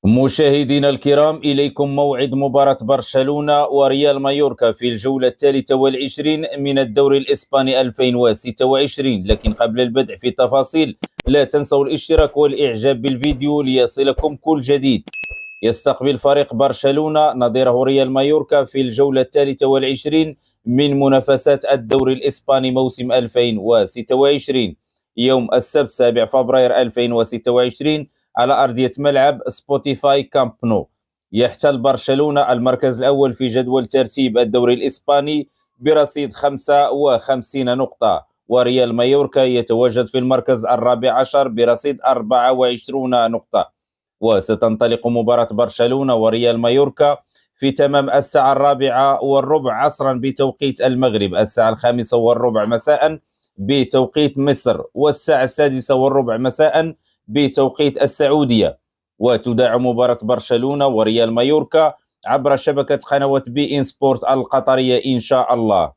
مشاهدينا الكرام، إليكم موعد مباراة برشلونة وريال مايوركا في الجولة الثالثة والعشرين من الدوري الإسباني 2026. لكن قبل البدء في التفاصيل، لا تنسوا الاشتراك والإعجاب بالفيديو ليصلكم كل جديد. يستقبل فريق برشلونة نظيره ريال مايوركا في الجولة الثالثة والعشرين من منافسات الدوري الإسباني موسم 2026 يوم السبت 7 فبراير 2026 على أرضية ملعب سبوتيفاي كامب نو. يحتل برشلونة المركز الأول في جدول ترتيب الدوري الإسباني برصيد 55 نقطة، وريال مايوركا يتواجد في المركز الرابع عشر برصيد 24 نقطة. وستنطلق مباراة برشلونة وريال مايوركا في تمام الساعة 4:15 عصرا بتوقيت المغرب، الساعة 5:15 مساء بتوقيت مصر، والساعة 6:15 مساء بتوقيت السعودية. وتذاع مباراة برشلونة وريال مايوركا عبر شبكة قنوات بي إن سبورت القطرية إن شاء الله.